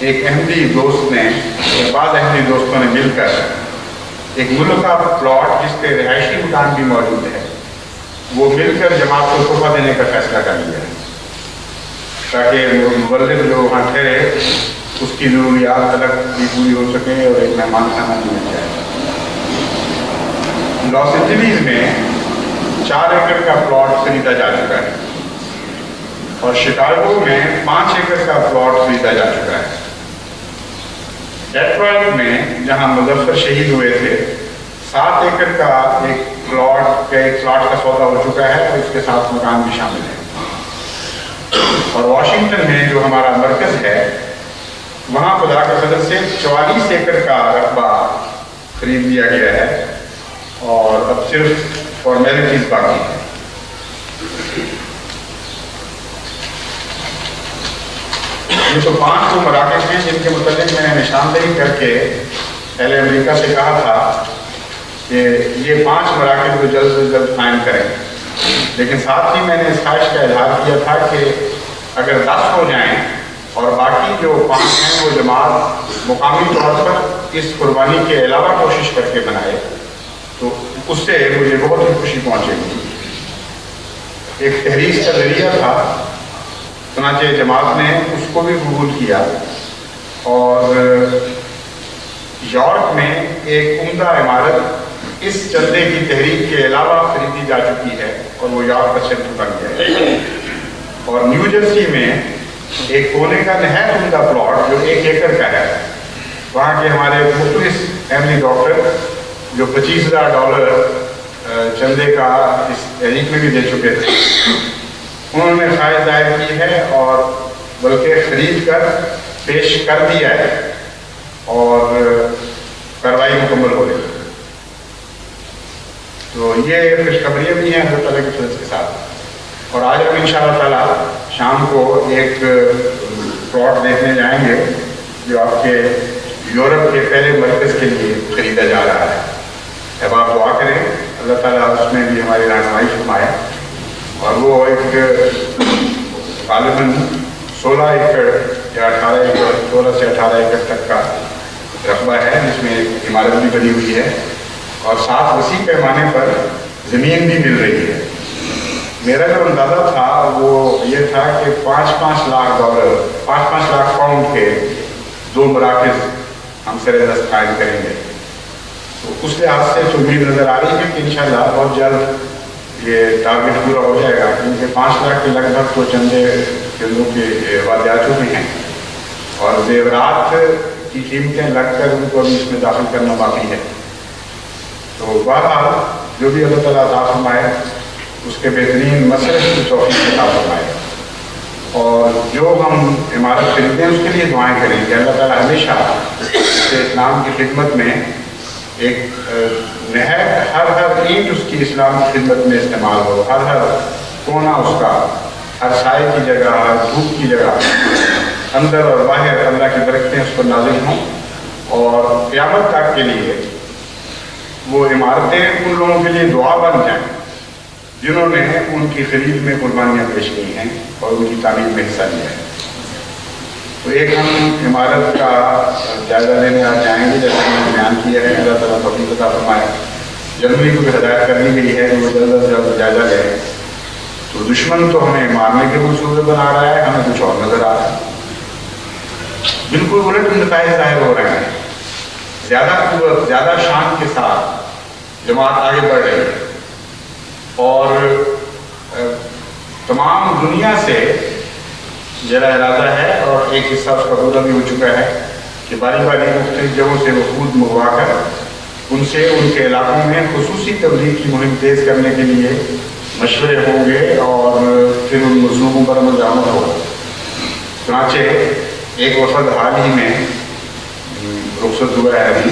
ایک احمدی دوست نے، بعض احمدی دوستوں نے مل کر ایک ملک کا پلاٹ جس پہ رہائشی مکان بھی موجود ہے، وہ مل کر جماعت کو تحفہ دینے کا فیصلہ کر لیا ہے، تاکہ مبلغ جو وہاں ٹھہرے اس کی ضروریات الگ بھی پوری ہو سکیں اور ایک مہمان خانہ بھی مل جائے۔ لاس اینجلیس میں 4 ایکڑ کا پلاٹ خریدا جا چکا ہے، اور شکاگو میں 5 ایکڑ کا پلاٹ خریدا جا چکا ہے۔ ڈیٹرائٹ میں جہاں مظفر شہید ہوئے تھے 7 ایکڑ کا ایک پلاٹ کا سودا ہو چکا ہے، اور اس کے ساتھ مکان بھی شامل ہے۔ اور واشنگٹن میں جو ہمارا مرکز ہے وہاں خدا کے فضل سے 44 ایکڑ کا رقبہ خرید لیا گیا ہے، اور اب صرف فارمیلٹیز باقی ہیں۔ یہ تو 5 وہ مراکز ہیں جن کے متعلق میں نے نشاندہی کر کے اہل امریکہ سے کہا تھا کہ یہ 5 مراکز کو جلد سے جلد قائم کریں، لیکن ساتھ ہی میں نے اس خواہش کا اظہار کیا تھا کہ اگر 10 ہو جائیں اور باقی جو 5 ہیں وہ جماعت مقامی طور پر اس قربانی کے علاوہ کوشش کر کے بنائے تو اس سے مجھے بہت ہی خوشی پہنچے گی۔ ایک تحریک کا ذریعہ تھا، چنانچہ جماعت نے اس کو بھی قبول کیا، اور یارک میں ایک عمدہ عمارت اس چندے کی تحریک کے علاوہ خریدی جا چکی ہے اور وہ یارک کا سینٹر بن گیا ہے۔ اور نیو جرسی میں ایک کونے کا نہایت عمدہ پلاٹ جو 1 ایکڑ کا ہے، وہاں کے ہمارے مخلص فیملی ڈاکٹر جو $25,000 چندے کا اس تحریک میں بھی دے چکے تھے، انہوں نے خواہش ظاہر کی ہے اور بلکہ خرید کر پیش کر دیا ہے اور کارروائی مکمل ہو رہی ہے۔ تو یہ خوشخبریاں بھی ہیں اللہ تعالیٰ کی فضل کے ساتھ۔ اور آج ہم انشاءاللہ تعالیٰ شام کو ایک پلاٹ دیکھنے جائیں گے جو آپ کے یورپ کے پہلے مرکز کے لیے خریدا جا رہا ہے۔ اب آپ دعا کریں اللہ تعالیٰ اس میں بھی ہماری رہنمائی فرمائے، اور وہ ایک غالباً 16 ایکڑ یا 18 ایکڑ 16 سے 18 ایکڑ تک کا رقبہ ہے، جس میں ایک عمارت بھی بنی ہوئی ہے اور ساتھ وسیع پیمانے پر زمین بھی مل رہی ہے۔ میرا جو اندازہ تھا وہ یہ تھا کہ $5-5 لاکھ پاؤنڈ کے 2 مراکز ہم سر دست قائم کریں گے۔ تو اس لحاظ سے تو امید نظر آ رہی ہے کہ انشاءاللہ بہت جلد یہ ٹارگٹ پورا ہو جائے گا، کیونکہ 5 لاکھ کے لگ بھگ تو چندوں کے وعدے آ چکے ہیں اور زیورات کی قیمتیں لگ کر ان کو ابھی اس میں داخل کرنا باقی ہے۔ تو بہرحال جو بھی اللہ تعالیٰ عطا فرمائے اس کے بہترین مسئلے کی توفیق عطا فرمائے، اور جو ہم عمارت خریدیں اس کے لیے دعائیں کریں کہ اللہ تعالیٰ ہمیشہ اسلام کی خدمت میں ایک نہایت ہر اینٹ اس کی اسلام کی خدمت میں استعمال ہو، ہر کونا اس کا، ہر سائے کی جگہ، ہر دھوپ کی جگہ، اندر اور باہر اللہ کی برکتیں اس پر نازل ہوں، اور قیامت تک کے لیے وہ عمارتیں ان لوگوں کے لیے دعا بن جائیں جنہوں نے ان کی خرید میں قربانیاں پیش کی ہیں اور ان کی تعمیر میں حصہ لیا ہے۔ تو ایک ہم عمارت کا جائزہ لینے آ جائیں گے، جیسے میں نے بیان کیا ہے، اللہ تعالیٰ توفیق عطا فرمائے۔ جنوری کو بھی ہدایت کر دی گئی ہے کہ وہ جلد از جلد جائزہ لیں۔ تو دشمن تو ہمیں مارنے کے منصوبے بنا رہا ہے، ہمیں کچھ اور نظر آ رہا ہے، بالکل الٹ نتائج ظاہر ہو رہے ہیں۔ زیادہ قوت، زیادہ شان کے ساتھ جماعت آگے بڑھ رہی ہے، اور تمام دنیا سے میرا ارادہ ہے اور ایک حصہ اس کا پورا بھی ہو چکا ہے کہ باری باری مختلف جگہوں سے وفود منگوا کر ان سے ان کے علاقوں میں خصوصی تبلیغ کی مہم تیز کرنے کے لیے مشورے ہوں گے اور پھر ان منصوبوں پر عمل درآمد ہوگا۔ چنانچہ ایک وفد حال ہی میں رخصت ہوا ہے، ابھی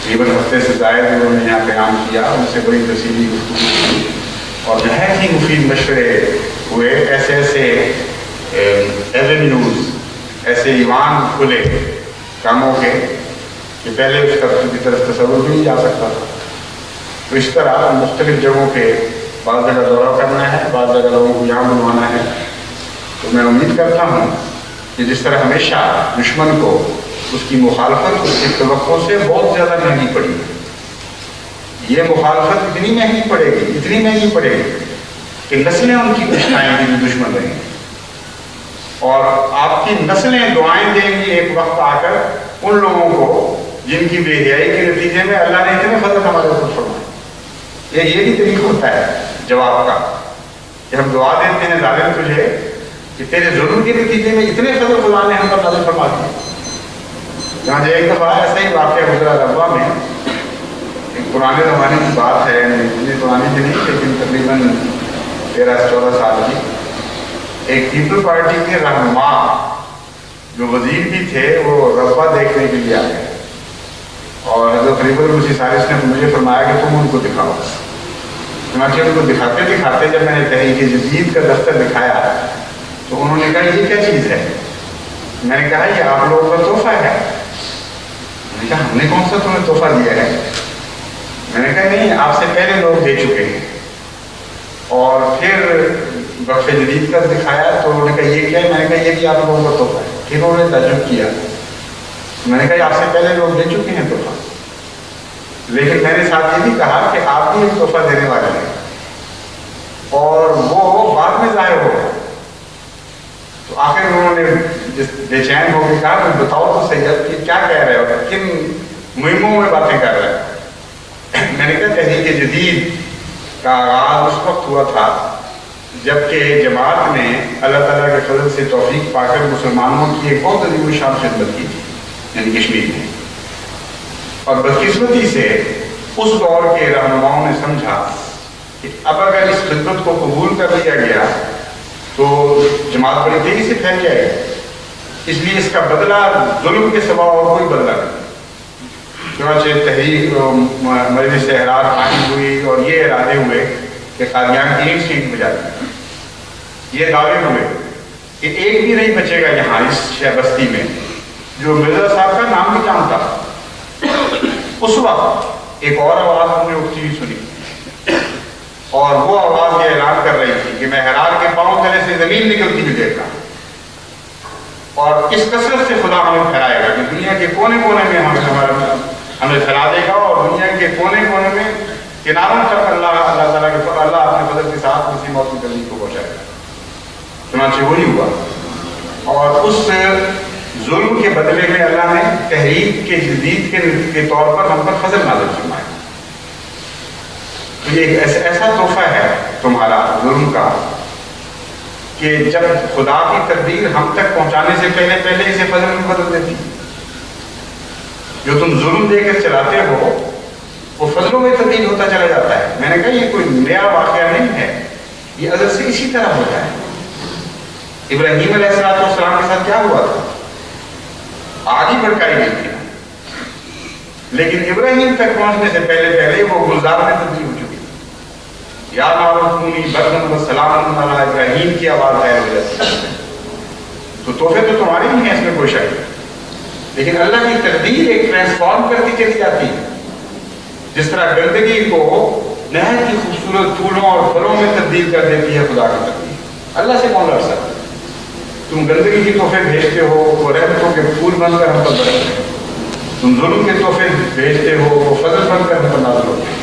تقریباً ہفتے سے زائد انہوں نے یہاں قیام کیا، ان سے بڑی تفصیلی گفتگو کی اور نہایت ہی مفید مشورے ہوئے۔ ایسے ایونیوز، ایسے ایوان کھلے کاموں کے کہ پہلے اس کی طرف تصور بھی نہیں جا سکتا تھا۔ تو اس طرح مختلف جگہوں پہ بعض جگہ دورہ کرنا ہے، بعض جگہ لوگوں کو یہاں بنوانا ہے۔ تو میں امید کرتا ہوں کہ جس طرح ہمیشہ دشمن کو اس کی مخالفت اس کی توقع سے بہت زیادہ مہنگی پڑی، یہ مخالفت اتنی مہنگی پڑے گی کہ نسلیں ان کی کشتائیں گی جو دشمن رہیں گی، اور آپ کی نسلیں دعائیں دیں گی ایک وقت آ کر ان لوگوں کو جن کی بے حیائی کے نتیجے میں اللہ نے اتنے فضل ہمارے اوپر فرمائے۔ یہ بھی طریقہ ہوتا ہے جواب کا کہ ہم دعا دیتے ہیں ظالم تجھے کہ تیرے ظلم کے نتیجے میں اتنے فضل خدا نے ہم پر نازل فرما دیے۔ جہاں ایک دفعہ ایسا ہی واقعہ گزرا ربا میں، ایک پرانے زمانے کی بات ہے، اتنی پرانی بھی نہیں لیکن تقریباً 13-14 سال کی، ایک پیپل پارٹی کے رہنما جو وزیر بھی تھے وہ ربا دیکھنے کے لیے آئے، اور حضرت خلیفہ المسیح ثالث نے مجھے فرمایا کہ تم ان کو دکھاؤ۔ چنانچہ ان کو دکھاتے دکھاتے جب میں نے تحریک جدید کا دفتر دکھایا تو انہوں نے کہا یہ کیا چیز ہے؟ میں نے کہا یہ آپ لوگوں کا تحفہ ہے۔ میں نے کہا ہم نے کون سا تمہیں تحفہ دیا ہے؟ میں نے کہا نہیں، آپ سے پہلے لوگ دے چکے ہیں، اور پھر وقف جدید کا دکھایا تو انہوں نے کہا یہ کیا ہے؟ میں نے کہا یہ بھی آپ لوگوں کا تحفہ ہے۔ پھر انہوں نے تعجب کیا، میں نے کہا یہ آپ سے پہلے لوگ دے چکے ہیں تحفہ، لیکن میں نے ساتھ یہ بھی کہا کہ آپ بھی ایک تحفہ دینے والے ہیں اور وہ بعد میں ظاہر ہوگا۔ تو آخر انہوں نے بے چین ہو کے کہا کہ بتاؤ تو صحیح کہ کیا کہہ رہے ہو، کن مہموں میں باتیں کر رہے ہیں۔ میں نے کہا تحریک جدید کا آغاز اس وقت ہوا تھا جبکہ جماعت نے اللہ تعالیٰ کے فضل سے توفیق پا کر مسلمانوں کی ایک بہت عظیم الشان خدمت کی تھی، یعنی کشمیر میں، اور بدقسمتی سے اس دور کے رہنماؤں نے سمجھا کہ اب اگر اس خدمت کو قبول کر لیا گیا تو جماعت بڑی تیزی سے پھیل جائے گی، اس لیے اس کا بدلہ ظلم کے سوا اور کوئی بدلہ نہیں۔ چنانچہ تحریک مجلس احرار قائم ہوئی اور یہ ارادے ہوئے کہ قادیان کی ایک سیٹ بجا دی۔ یہ دعوے ہوئے کہ ایک بھی نہیں بچے گا یہاں اس شہر بستی میں جو مرزا صاحب کا نام بھی جانتا۔ اس وقت ایک اور آواز ہم نے اٹھتی ہوئی سنی اور وہ آواز یہ اعلان کر رہی تھی کہ میں حرار کے پاؤں تلے سے زمین نکلتی بھی دیکھ رہا ہوں، اور اس کثرت سے خدا ہمیں پھیلائے گا کہ دنیا کے کونے کونے میں ہمیں پھیلا دے گا، اور دنیا کے کونے کونے میں کناروں تک اللہ تعالیٰ کے اللہ اپنے فضل کے ساتھ اسی موت کی تبلیغ کو پہنچائے گا۔ چنانچہ وہی ہوا، اور اس ظلم کے بدلے میں اللہ نے تحریک کے جدید کے طور پر ہم پر فضل نازل فرمایا۔ تو یہ ایک ایسا تحفہ ہے تمہارا ظلم کا کہ جب خدا کی تقدیر ہم تک پہنچانے سے پہلے پہلے اسے فضل میں بدل دیتی۔ جو تم ظلم دے کر چلاتے ہو وہ فضلوں میں تبدیل ہوتا چلا جاتا ہے۔ میں نے کہا یہ کوئی نیا واقعہ نہیں ہے، یہ ازل سے اسی طرح ہوتا ہے۔ ابراہیم علیہ السلام کے ساتھ کیا ہوا تھا؟ آگ ہی بھڑکائی گئی تھی، لیکن ابراہیم تک پہنچنے سے پہلے پہلے وہ گلزار میں تبدیل ہو چکی تھی۔ یا نار کونی بردن وسلام علی ابراہیم کی آواز ہے ہو جاتی ہے۔ تو تحفے تو تمہارے نہیں ہیں، اس میں کوئی شک نہیں، لیکن اللہ کی تقدیر ایک ٹرانسفارم کرتی چلی جاتی ہے۔ جس طرح گندگی کو نہایت ہی خوبصورت پھولوں اور پھلوں میں تبدیل کر دیتی ہے خدا کی تقدیر۔ اللہ سے کون لڑ سکتا ہے؟ تم گندگی کے تحفے بھیجتے ہو وہ رحمتوں کے پھول بن کر ہم پر برستے ہیں، تم ظلم کے تحفے بھیجتے ہو وہ فضل بن کر ہم پر نازل ہوتے ہیں۔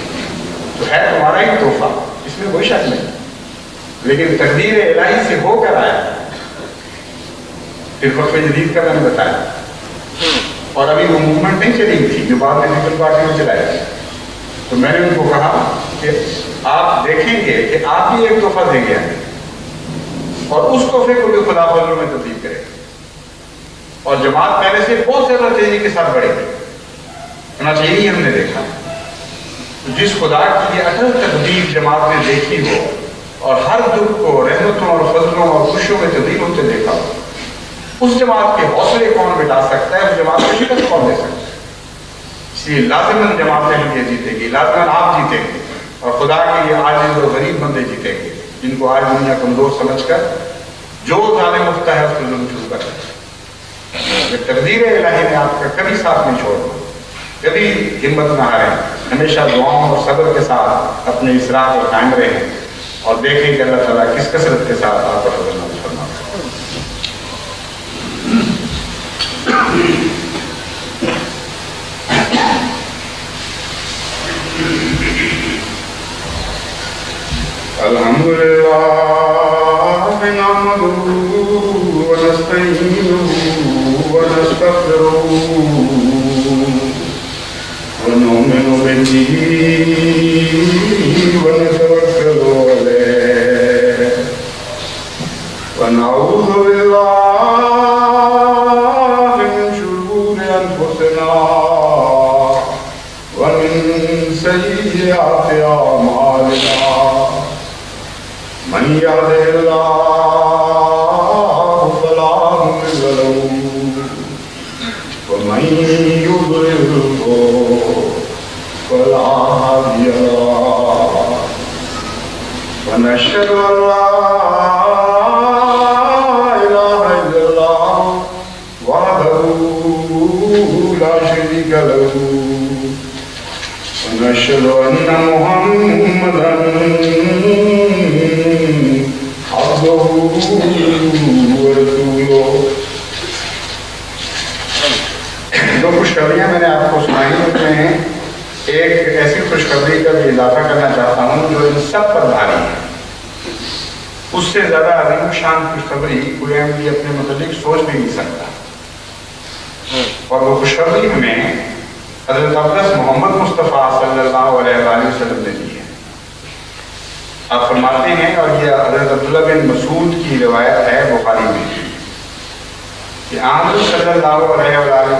تو ہے تمہارا ہی تحفہ، اس میں کوئی شک نہیں، لیکن تقدیر الہی سے ہو کر آیا۔ پھر وقف جدید کا میں نے بتایا، اور ابھی وہ موومنٹ نہیں چلی تھی جو بعد میں نیشنل پارٹی میں چلائی تھی، تو میں نے ان کو کہا کہ آپ دیکھیں گے کہ آپ بھی ایک تحفہ دیں گے اور اس تحفے کو بھی خدا فضلوں میں تبدیل کرے گا، اور جماعت پہلے سے بہت زیادہ تیزی کے ساتھ بڑھے گی۔ چنانچہ یہی ہم نے دیکھا، جس خدا کی یہ اٹل تقدیر جماعت نے دیکھی ہو اور ہر دکھ کو رحمتوں اور فضلوں اور خوشیوں میں تبدیل ہوتے دیکھا ہو، اس جماعت کے حوصلے کون بٹا سکتا ہے؟ اس جماعت کو شکست کون دے سکتا ہے؟ اس لیے لازماً جماعت اہلیہ جیتے گی، لازماً آپ جیتیں گے، اور خدا کے یہ عاجز اور غریب بندے جیتیں گے جن کو آج دنیا کمزور سمجھ کر جو ظالم اٹھتا ہے اس کو ظلم شروع کرتا ہے۔ یہ تقدیر الہی نے آپ کا کبھی ساتھ نہیں چھوڑنا، کبھی ہمت نہ ہاریں، ہمیشہ دعاؤں اور صبر کے ساتھ اپنے اس راہ پر قائم رہیں اور دیکھیں کہ اللہ تعالیٰ کس کثرت کے ساتھ آپ پر فضل نازل فرماتا ہے۔ الحمدللہ نحمدہ ونستعینہ ونستغفرہ ونؤمن بہ ونتوکل علیہ ونعوذ باللہ من شرور انفسنا ومن سیئات اعمالنا من يهده الله فلا مضل له ومن يضلل فلا هادي له ونشهد أن لا إله إلا الله وحده لا شريك له ونشهد أن محمدا ورسوله. جو خوشخبریاں میں نے آپ کو سنائی اس میں ایک ایسی خوشخبری کا بھی اضافہ کرنا چاہتا ہوں جو ان سب پر بھاری ہے. اس سے زیادہ عظیم شان خوشخبری کوئی بھی اپنے متعلق سوچ بھی نہیں سکتا. اور وہ خوشخبری ہمیں حضرت اقدس محمد مصطفیٰ صلی اللہ علیہ وآلہ وسلم نے دی ہے. آپ فرماتے ہیں، اور یہ حضرت عبداللہ بن مسعود کی روایت ہے بخاری میں، کہ آمد صلی اللہ علیہ وآلہ،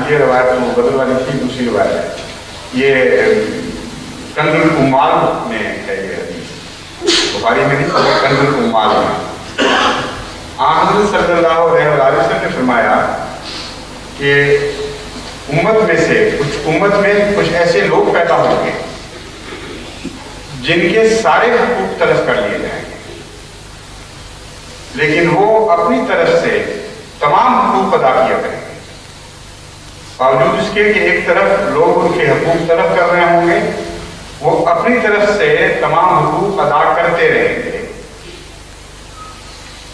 یہ روایت وہ بدل والی تھی، دوسری روایت ہے، یہ کنز العمال میں ہے یہ حدیث، بخاری میں نہیں، کنز العمال میں. آمد صلی اللہ علیہ وآلہ وسلم نے فرمایا کہ امت میں کچھ ایسے لوگ پیدا ہوں گے جن کے سارے حقوق تلف کر لیے جائیں گے، لیکن وہ اپنی طرف سے تمام حقوق ادا کیا کریں گے. باوجود اس کے کہ ایک طرف لوگ ان کے حقوق تلف کر رہے ہوں گے، وہ اپنی طرف سے تمام حقوق ادا کرتے رہیں گے.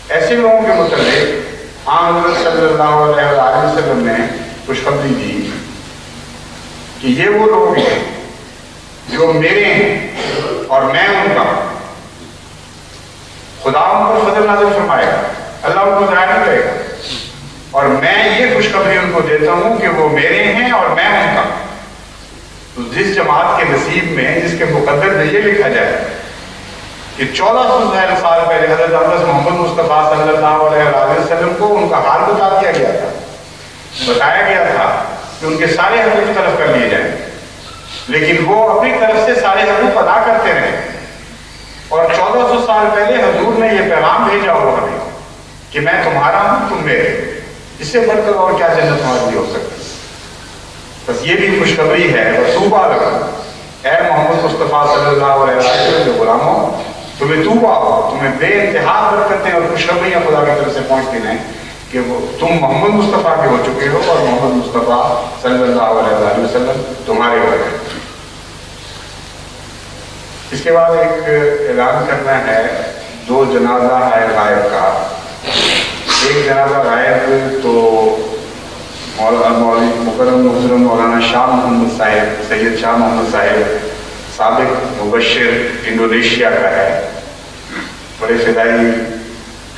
ایسے لوگوں کے متعلق حضرت صلی اللہ علیہ وسلم نے خوشخبری دی کہ یہ وہ لوگ ہیں جو میرے ہیں اور میں ان کا. خدا ان پر فضل نازل فرمائے گا، اللہ ان کو ضائع نہیں کرے گا، اور میں یہ خوشخبری ان کو دیتا ہوں کہ وہ میرے ہیں اور میں ان کا. تو جس جماعت کے نصیب میں، جس کے مقدر میں یہ لکھا جائے کہ 1400 سال پہلے حضرت اقدس محمد مصطفیٰ صلی اللہ علیہ وسلم کو ان کا حال بتا دیا گیا تھا، بتایا گیا تھا کہ ان کے سارے حقوق طلب کر لیے جائیں، لیکن وہ اپنی طرف سے سارے حقوق ادا کرتے رہے. اور 1400 سال پہلے حضور نے یہ پیغام بھیجا ہو ہمیں کہ میں تمہارا ہوں، تم میرے. اس سے بڑھ کر اور کیا جنت ہمارے لیے ہو سکتی. بس یہ بھی خوشخبری ہے. توبہ لکم، اے محمد مصطفیٰ صلی اللہ علیہ وسلم کے غلاموں، تمہیں توبہ ہو، تمہیں بے انتہا برکتیں اور خوشخبریاں خدا کی طرف سے پہنچتی ہیں کہ وہ تم محمد مصطفیٰ کے ہو چکے ہو اور محمد مصطفیٰ صلی اللہ علیہ وسلم تمہارے ہو گئے. اس کے بعد ایک اعلان کرنا ہے، 2 جنازہ ہے غائب کا. ایک جنازہ غائب تو مولوی مکرم محترم مولانا شاہ محمد صاحب، سید شاہ محمد صاحب، سابق مبشر انڈونیشیا کا ہے. بڑے فدائی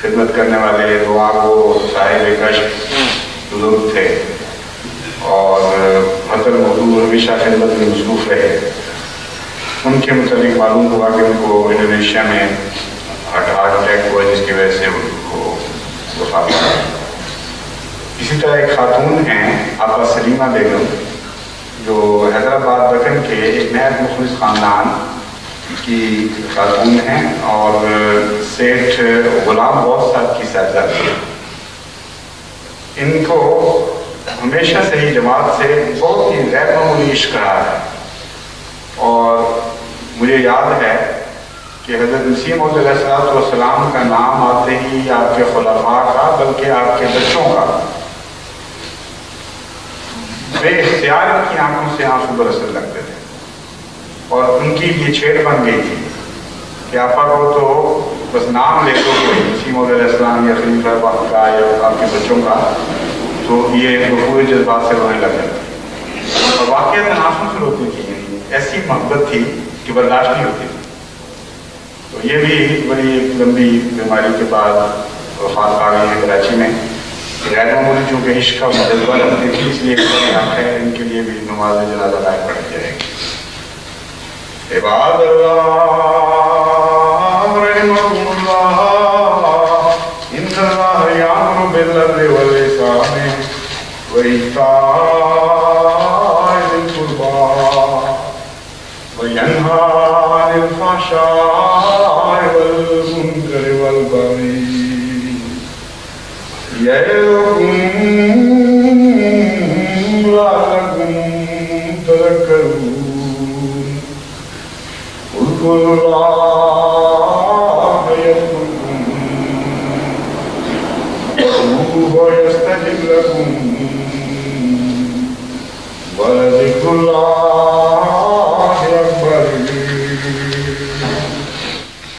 خدمت کرنے والے، دعا کو صاحب کشف بزرگ تھے اور مطلب حضور ہمیشہ خدمت میں مصروف رہے. ان کے متعلق معلوم ہوا کہ ان کو انڈونیشیا میں ہارٹ اٹیک ہوا، جس کی وجہ سے ان کو وفات پائی. اسی طرح ایک خاتون ہیں آپا سلیمہ بیگم، جو حیدرآباد دکن کے ایک نہایت مخلص خاندان کی خاتون ہیں اور سیٹھ غلام غوث صاحب کی صاحبزادی ہیں. ان کو ہمیشہ سے ہی جماعت سے بہت ہی غیر معمولی عشق رہا ہے. اور مجھے یاد ہے کہ حضرت مسیح موعود علیہ السلام کا نام آتے ہی آپ کے خلفاء کا، بلکہ آپ کے بچوں کا بے اختیار ان کی آنکھوں سے آنسو برسنے لگتے تھے. اور ان کی یہ چھیڑ بن گئی تھی کہ آپا کو تو بس نام لے دو کوئی مسیح موعود علیہ السلام یا خلیفہ وقت کا یا آپ کے بچوں کا، تو یہ پورے جذبات سے رونے لگے. اور واقعات آنسو سے روتی تھی، ایسی محبت تھی کہ برداشت نہیں ہوتی. تو یہ بھی بڑی ایک لمبی بیماری کے بعد وفات پا گئی ہے کراچی میں. غیر معمولی چونکہ عشق کا جذبہ رکھتی تھی، اس لیے ان کے لیے بھی نماز جنازہ غائب پڑھی جائے گی. عباد اللہ رحمکم اللہ، ان اللہ یامر بالعدل والاحسان وایتاء ذی القربی وینہی عن الفحشاء والمنکر والبغی یعظکم لعلکم تذکرون. اذکروا اللہ یذکرکم وادعوہ یستجب لکم ولذکر اللہ